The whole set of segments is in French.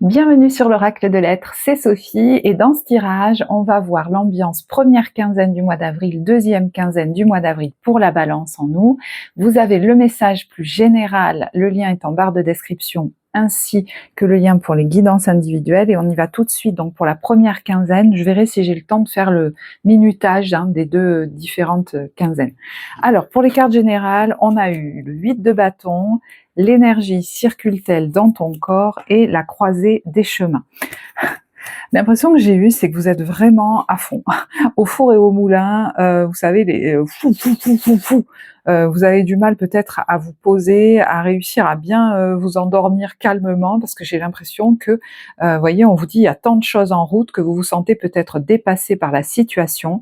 Bienvenue sur l'Oracle de l'Être, c'est Sophie et dans ce tirage, on va voir l'ambiance première quinzaine du mois d'avril, deuxième quinzaine du mois d'avril pour la Balance en nous. Vous avez le message plus général, le lien est en barre de description, ainsi que le lien pour les guidances individuelles et on y va tout de suite. Donc pour la première quinzaine, je verrai si j'ai le temps de faire le minutage des deux différentes quinzaines. Alors pour les cartes générales, on a eu le 8 de bâton, l'énergie circule-t-elle dans ton corps et la croisée des chemins. L'impression que j'ai eue, c'est que vous êtes vraiment à fond, au four et au moulin, vous savez, les fou. Vous avez du mal peut-être à vous poser, à réussir à bien vous endormir calmement, parce que j'ai l'impression que, voyez, on vous dit il y a tant de choses en route que vous vous sentez peut-être dépassé par la situation.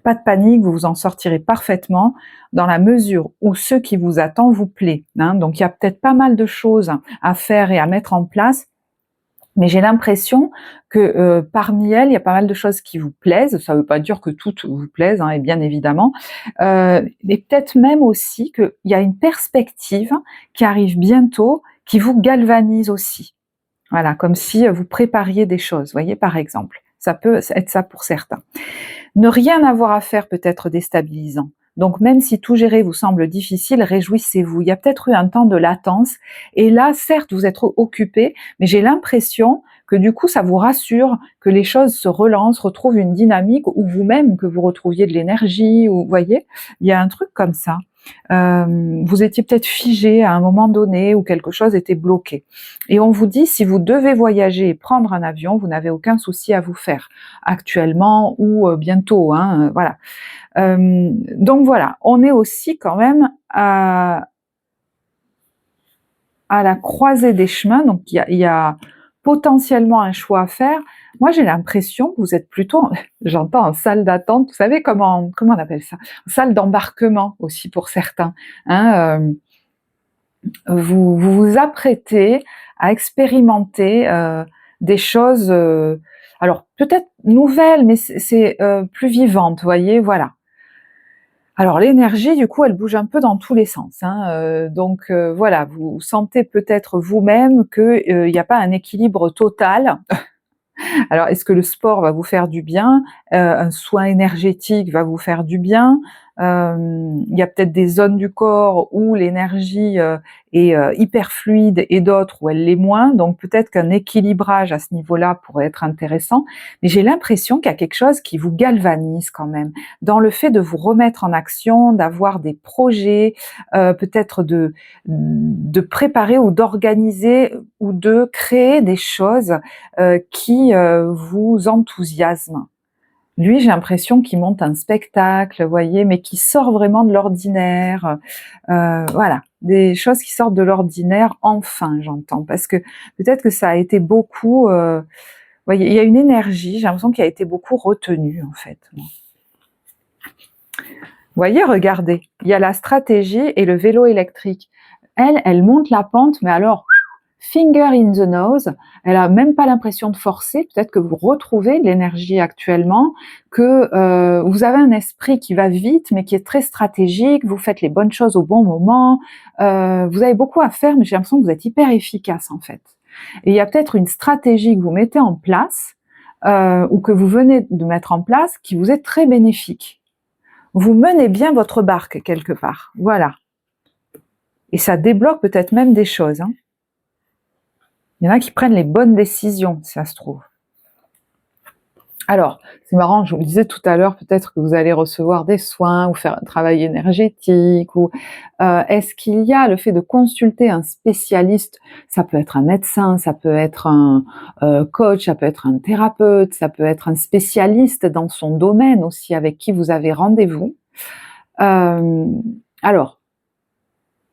Pas de panique, vous vous en sortirez parfaitement dans la mesure où ce qui vous attend vous plaît. Donc il y a peut-être pas mal de choses à faire et à mettre en place, mais j'ai l'impression que parmi elles, il y a pas mal de choses qui vous plaisent. Ça ne veut pas dire que toutes vous plaisent, et bien évidemment, mais peut-être même aussi qu'il y a une perspective qui arrive bientôt, qui vous galvanise aussi. Voilà, comme si vous prépariez des choses, voyez, par exemple. Ça peut être ça pour certains. Ne rien avoir à faire peut être déstabilisant. Donc même si tout gérer vous semble difficile, réjouissez-vous. Il y a peut-être eu un temps de latence, et là, certes, vous êtes occupé, mais j'ai l'impression que du coup, ça vous rassure, que les choses se relancent, retrouvent une dynamique, ou vous-même, que vous retrouviez de l'énergie, ou vous voyez, il y a un truc comme ça. Vous étiez peut-être figé à un moment donné, où quelque chose était bloqué. Et on vous dit, si vous devez voyager et prendre un avion, vous n'avez aucun souci à vous faire, actuellement ou bientôt, voilà. Donc voilà, on est aussi quand même à la croisée des chemins, donc il y a potentiellement un choix à faire. Moi, j'ai l'impression que vous êtes plutôt, j'entends en salle d'attente, vous savez comment on appelle ça, salle d'embarquement aussi pour certains. Vous vous apprêtez à expérimenter des choses, alors peut-être nouvelles, mais c'est plus vivantes, vous voyez, voilà. Alors l'énergie, du coup, elle bouge un peu dans tous les sens, donc voilà, vous sentez peut-être vous-même qu'il n'y a pas un équilibre total. Alors, est-ce que le sport va vous faire du bien? Un soin énergétique va vous faire du bien? Il y a peut-être des zones du corps où l'énergie est hyper fluide et d'autres où elle l'est moins, donc peut-être qu'un équilibrage à ce niveau-là pourrait être intéressant, mais j'ai l'impression qu'il y a quelque chose qui vous galvanise quand même, dans le fait de vous remettre en action, d'avoir des projets, peut-être de préparer ou d'organiser ou de créer des choses qui vous enthousiasme. Lui, j'ai l'impression qu'il monte un spectacle, vous voyez, mais qui sort vraiment de l'ordinaire. Voilà, des choses qui sortent de l'ordinaire, enfin, j'entends, parce que peut-être que ça a été beaucoup, voyez, il y a une énergie, j'ai l'impression qu'il a été beaucoup retenue, en fait. Vous voyez, regardez, il y a la stratégie et le vélo électrique. Elle monte la pente, mais alors, finger in the nose, elle a même pas l'impression de forcer, peut-être que vous retrouvez l'énergie actuellement, que vous avez un esprit qui va vite, mais qui est très stratégique, vous faites les bonnes choses au bon moment, vous avez beaucoup à faire, mais j'ai l'impression que vous êtes hyper efficace en fait. Et il y a peut-être une stratégie que vous mettez en place, ou que vous venez de mettre en place, qui vous est très bénéfique. Vous menez bien votre barque quelque part, voilà. Et ça débloque peut-être même des choses, Il y en a qui prennent les bonnes décisions, si ça se trouve. Alors, c'est marrant, je vous le disais tout à l'heure, peut-être que vous allez recevoir des soins ou faire un travail énergétique, ou est-ce qu'il y a le fait de consulter un spécialiste, ça peut être un médecin, ça peut être un coach, ça peut être un thérapeute, ça peut être un spécialiste dans son domaine aussi avec qui vous avez rendez-vous. Alors,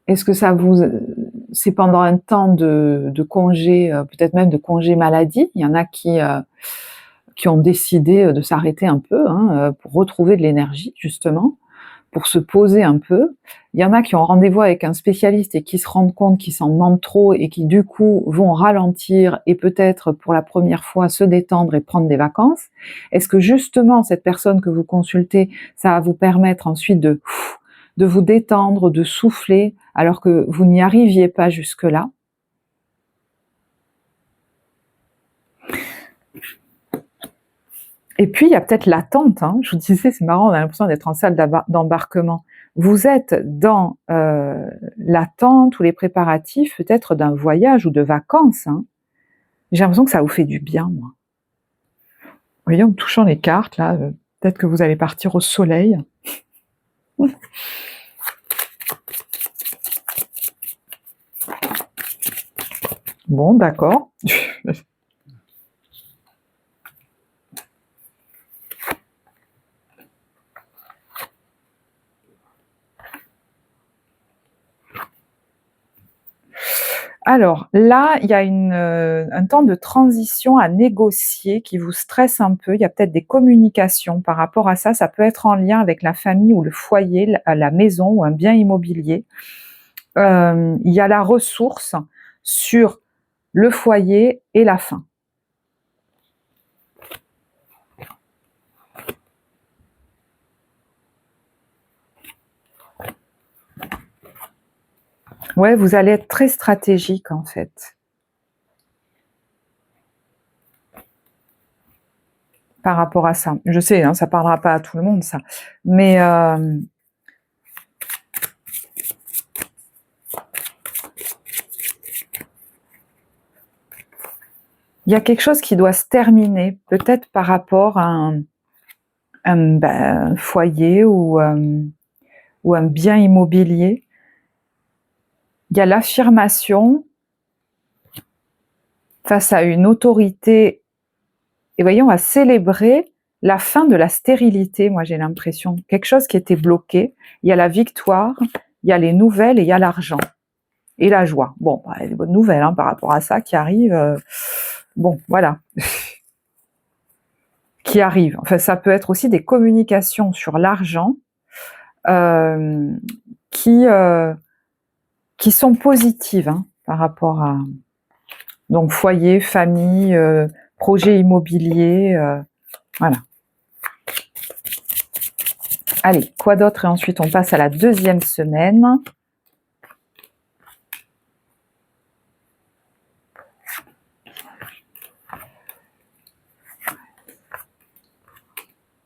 est-ce que c'est pendant un temps de congé, peut-être même de congé maladie? Il y en a qui ont décidé de s'arrêter un peu, pour retrouver de l'énergie justement, pour se poser un peu. Il y en a qui ont rendez-vous avec un spécialiste et qui se rendent compte qu'ils s'en demandent trop et qui du coup vont ralentir et peut-être pour la première fois se détendre et prendre des vacances. Est-ce que justement cette personne que vous consultez, ça va vous permettre ensuite de vous détendre, de souffler, alors que vous n'y arriviez pas jusque-là? Et puis, il y a peut-être l'attente, hein. Je vous disais, c'est marrant, on a l'impression d'être en salle d'embarquement. Vous êtes dans l'attente ou les préparatifs peut-être d'un voyage ou de vacances, hein. J'ai l'impression que ça vous fait du bien, moi. Vous voyez, en touchant les cartes, là, peut-être que vous allez partir au soleil. Bon, d'accord. Alors là, il y a un temps de transition à négocier qui vous stresse un peu. Il y a peut-être des communications par rapport à ça. Ça peut être en lien avec la famille ou le foyer, la maison ou un bien immobilier. Il y a la ressource sur le foyer et la fin. Ouais, vous allez être très stratégique en fait. Par rapport à ça. Je sais, hein, ça parlera pas à tout le monde ça. Mais il y a quelque chose qui doit se terminer, peut-être par rapport à un foyer ou un bien immobilier. Il y a l'affirmation face à une autorité. Et voyez, on va célébrer la fin de la stérilité, moi j'ai l'impression. Quelque chose qui était bloqué. Il y a la victoire, il y a les nouvelles et il y a l'argent. Et la joie. Bon, il y a des bonnes nouvelles hein, par rapport à ça qui arrivent. Bon, voilà. Qui arrivent. Enfin, ça peut être aussi des communications sur l'argent qui sont positives hein, par rapport à donc foyer, famille, projet immobilier, voilà. Allez, quoi d'autre? Et ensuite on passe à la deuxième semaine.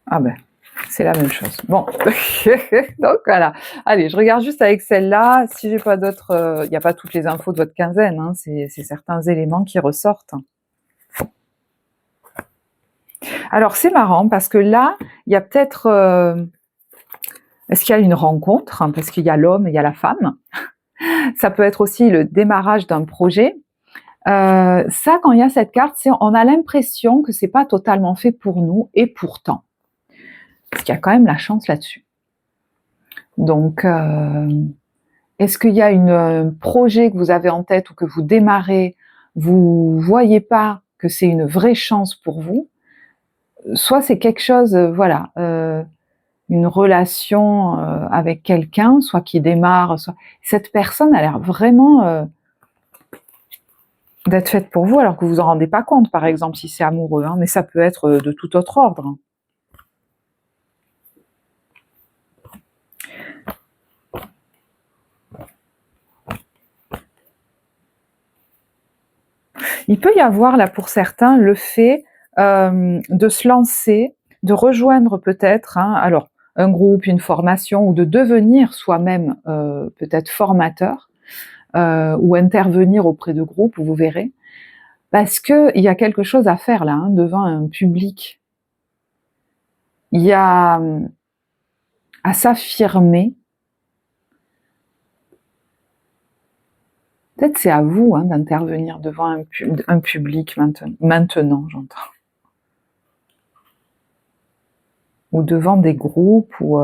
Ah ben, c'est la même chose. Bon, donc voilà. Allez, je regarde juste avec celle-là. Si j'ai pas d'autres, il n'y a pas toutes les infos de votre quinzaine, hein, c'est certains éléments qui ressortent. Alors c'est marrant parce que là, il y a peut-être, est-ce qu'il y a une rencontre hein, parce qu'il y a l'homme et il y a la femme. Ça peut être aussi le démarrage d'un projet. Ça, quand il y a cette carte, on a l'impression que c'est pas totalement fait pour nous et pourtant. Parce qu'il y a quand même la chance là-dessus. Donc, est-ce qu'il y a un projet que vous avez en tête ou que vous démarrez, vous voyez pas que c'est une vraie chance pour vous, soit c'est quelque chose, voilà, une relation avec quelqu'un, soit qui démarre, soit cette personne a l'air vraiment d'être faite pour vous alors que vous vous en rendez pas compte, par exemple, si c'est amoureux, hein, mais ça peut être de tout autre ordre. Il peut y avoir là pour certains le fait de se lancer, de rejoindre peut-être, hein, alors un groupe, une formation, ou de devenir soi-même peut-être formateur ou intervenir auprès de groupes, vous verrez, parce qu'il y a quelque chose à faire là, hein, devant un public. Il y a à s'affirmer. Peut-être c'est à vous hein, d'intervenir devant un public maintenant j'entends. Ou devant des groupes ou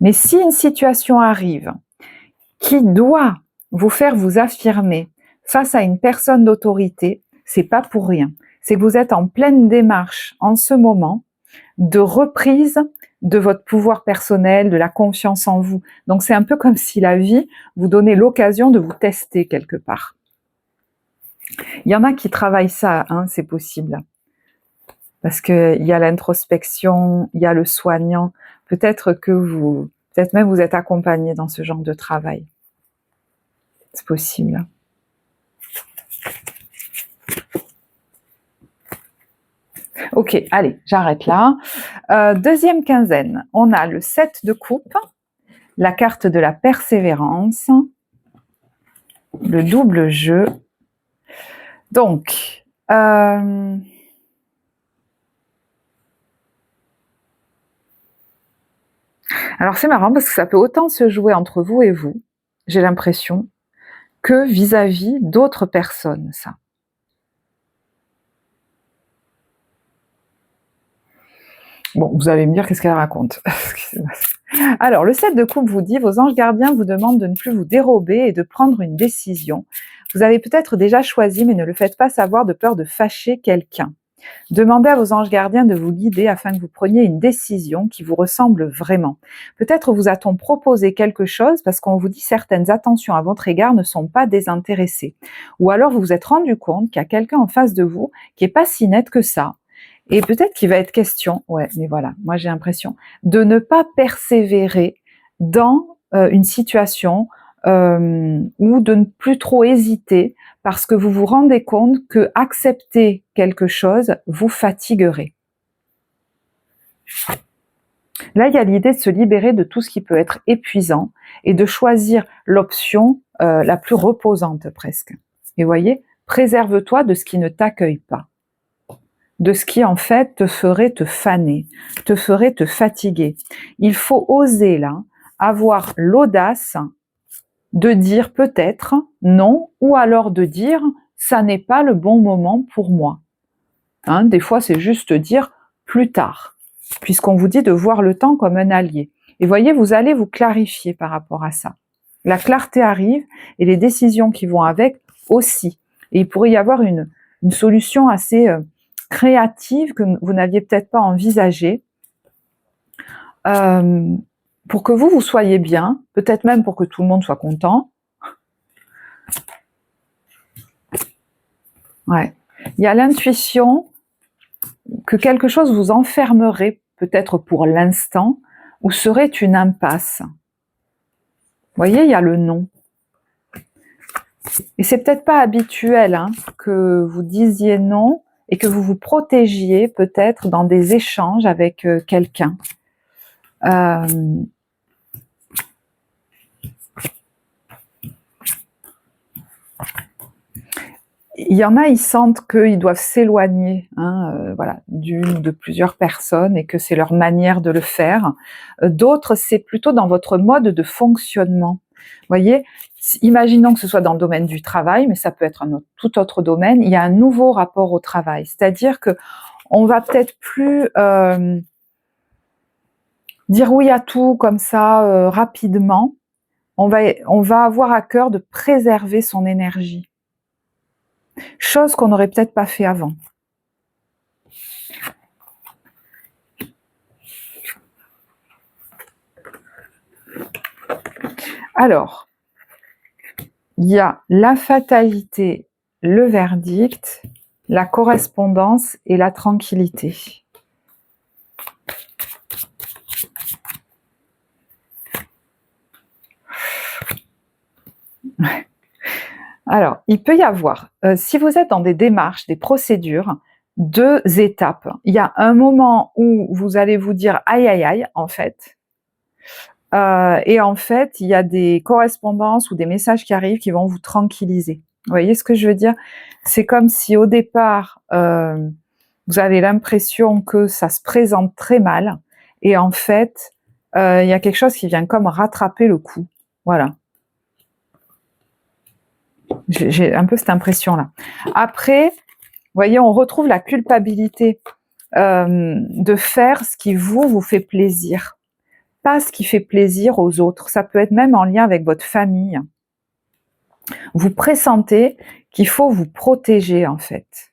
mais si une situation arrive qui doit vous faire vous affirmer face à une personne d'autorité, c'est pas pour rien. C'est que vous êtes en pleine démarche en ce moment de reprise de votre pouvoir personnel, de la confiance en vous. Donc c'est un peu comme si la vie vous donnait l'occasion de vous tester quelque part. Il y en a qui travaillent ça, hein, c'est possible. parce qu'il y a l'introspection, il y a le soignant. Peut-être même vous êtes accompagné dans ce genre de travail. C'est possible. Ok, allez, j'arrête là. Deuxième quinzaine, on a le 7 de coupe, la carte de la persévérance, le double jeu. Donc, alors c'est marrant parce que ça peut autant se jouer entre vous et vous, j'ai l'impression, que vis-à-vis d'autres personnes, ça. Bon, vous allez me dire qu'est-ce qu'elle raconte. Alors, le 7 de coupe vous dit, vos anges gardiens vous demandent de ne plus vous dérober et de prendre une décision. Vous avez peut-être déjà choisi, mais ne le faites pas savoir de peur de fâcher quelqu'un. Demandez à vos anges gardiens de vous guider afin que vous preniez une décision qui vous ressemble vraiment. Peut-être vous a-t-on proposé quelque chose parce qu'on vous dit certaines attentions à votre égard ne sont pas désintéressées. Ou alors vous vous êtes rendu compte qu'il y a quelqu'un en face de vous qui n'est pas si net que ça. Et peut-être qu'il va être question, ouais, mais voilà, moi j'ai l'impression, de ne pas persévérer dans une situation ou de ne plus trop hésiter parce que vous vous rendez compte que accepter quelque chose vous fatiguerait. Là, il y a l'idée de se libérer de tout ce qui peut être épuisant et de choisir l'option la plus reposante presque. Et vous voyez, préserve-toi de ce qui ne t'accueille pas, de ce qui en fait te ferait te faner, te ferait te fatiguer. Il faut oser là, avoir l'audace de dire peut-être non, ou alors de dire ça n'est pas le bon moment pour moi. Hein, des fois, c'est juste dire plus tard, puisqu'on vous dit de voir le temps comme un allié. Et voyez, vous allez vous clarifier par rapport à ça. La clarté arrive et les décisions qui vont avec aussi. Et il pourrait y avoir une solution assez créative que vous n'aviez peut-être pas envisagée pour que vous soyez bien, peut-être même pour que tout le monde soit content. Ouais. Il y a l'intuition que quelque chose vous enfermerait peut-être pour l'instant ou serait une impasse. Vous voyez, il y a le non. Et c'est peut-être pas habituel hein, que vous disiez non et que vous vous protégiez peut-être dans des échanges avec quelqu'un. Il y en a, ils sentent qu'ils doivent s'éloigner voilà, d'une, de plusieurs personnes et que c'est leur manière de le faire. D'autres, c'est plutôt dans votre mode de fonctionnement. Vous voyez, imaginons que ce soit dans le domaine du travail, mais ça peut être tout autre domaine, il y a un nouveau rapport au travail. C'est-à-dire que on va peut-être plus dire oui à tout comme ça rapidement. On va avoir à cœur de préserver son énergie. Chose qu'on n'aurait peut-être pas fait avant. Alors, il y a la fatalité, le verdict, la correspondance et la tranquillité. Alors, il peut y avoir, si vous êtes dans des démarches, des procédures, 2 étapes. Il y a un moment où vous allez vous dire « aïe, aïe, aïe » en fait. Et en fait, il y a des correspondances ou des messages qui arrivent qui vont vous tranquilliser. Vous voyez ce que je veux dire? C'est comme si au départ, vous avez l'impression que ça se présente très mal et en fait, il y a quelque chose qui vient comme rattraper le coup. Voilà. J'ai un peu cette impression-là. Après, vous voyez, on retrouve la culpabilité de faire ce qui vous fait plaisir, pas ce qui fait plaisir aux autres. Ça peut être même en lien avec votre famille. Vous pressentez qu'il faut vous protéger, en fait.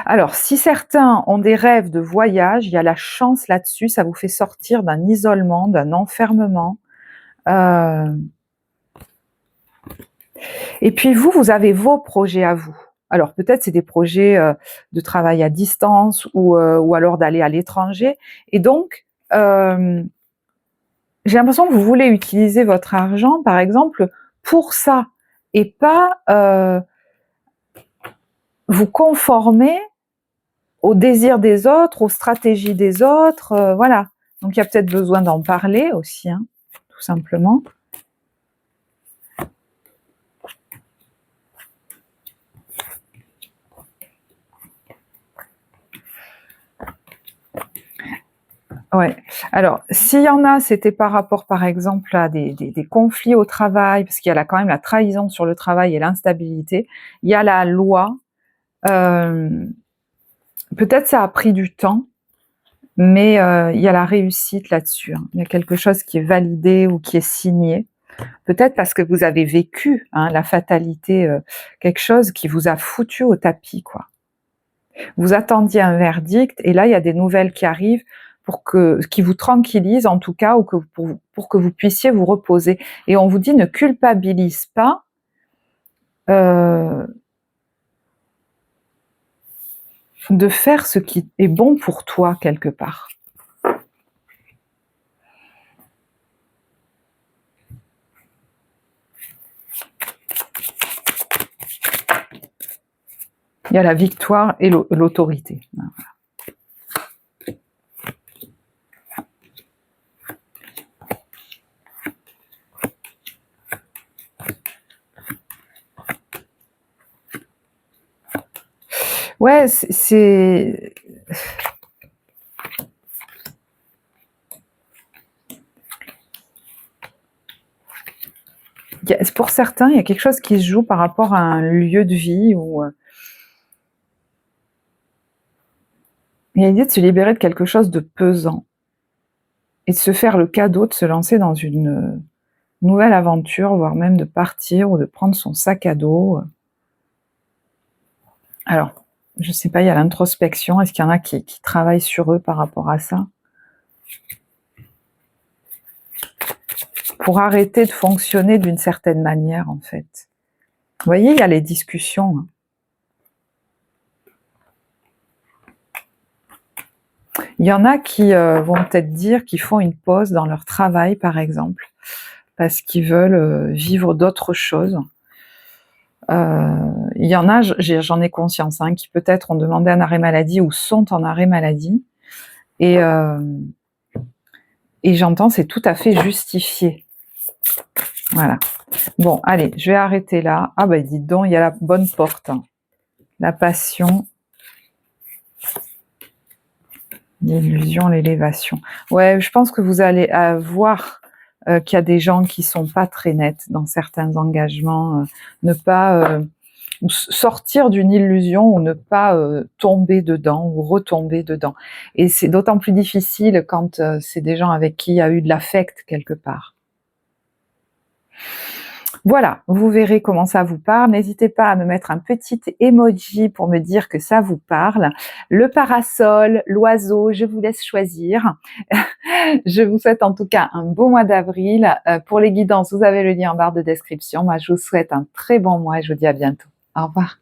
Alors, si certains ont des rêves de voyage, il y a la chance là-dessus, ça vous fait sortir d'un isolement, d'un enfermement. Et puis vous avez vos projets à vous. Alors peut-être c'est des projets de travail à distance ou alors d'aller à l'étranger. Et donc, j'ai l'impression que vous voulez utiliser votre argent, par exemple, pour ça et pas vous conformer aux désirs des autres, aux stratégies des autres, voilà. Donc il y a peut-être besoin d'en parler aussi, hein, tout simplement. Ouais. Alors, s'il y en a, c'était par rapport, par exemple, à des conflits au travail, parce qu'il y a là quand même la trahison sur le travail et l'instabilité. Il y a la loi. Peut-être ça a pris du temps, mais il y a la réussite là-dessus, hein. Il y a quelque chose qui est validé ou qui est signé. Peut-être parce que vous avez vécu, hein, la fatalité, quelque chose qui vous a foutu au tapis, quoi. Vous attendiez un verdict et là, il y a des nouvelles qui arrivent qui vous tranquillisent en tout cas, ou pour que vous puissiez vous reposer. Et on vous dit, ne culpabilise pas de faire ce qui est bon pour toi quelque part. Il y a la victoire et l'autorité. Ouais, c'est... Pour certains, il y a quelque chose qui se joue par rapport à un lieu de vie où il y a l'idée de se libérer de quelque chose de pesant et de se faire le cadeau de se lancer dans une nouvelle aventure, voire même de partir ou de prendre son sac à dos. Alors, je sais pas, il y a l'introspection. Est-ce qu'il y en a qui travaillent sur eux par rapport à ça? Pour arrêter de fonctionner d'une certaine manière, en fait. Vous voyez, il y a les discussions, hein. Il y en a qui vont peut-être dire qu'ils font une pause dans leur travail, par exemple, parce qu'ils veulent vivre d'autres choses. Il y en a, j'en ai conscience, hein, qui peut-être ont demandé un arrêt maladie ou sont en arrêt maladie. Et j'entends, c'est tout à fait justifié. Voilà. Bon, allez, je vais arrêter là. Ah bah dites donc, il y a la bonne porte, hein. La passion, l'illusion, l'élévation. Ouais, je pense que vous allez voir qu'il y a des gens qui sont pas très nets dans certains engagements. Ne pas sortir d'une illusion ou ne pas tomber dedans ou retomber dedans. Et c'est d'autant plus difficile quand c'est des gens avec qui il y a eu de l'affect quelque part. Voilà, vous verrez comment ça vous parle. N'hésitez pas à me mettre un petit emoji pour me dire que ça vous parle. Le parasol, l'oiseau, je vous laisse choisir. Je vous souhaite en tout cas un beau mois d'avril. Pour les guidances, vous avez le lien en barre de description. Moi, je vous souhaite un très bon mois et je vous dis à bientôt. Au revoir.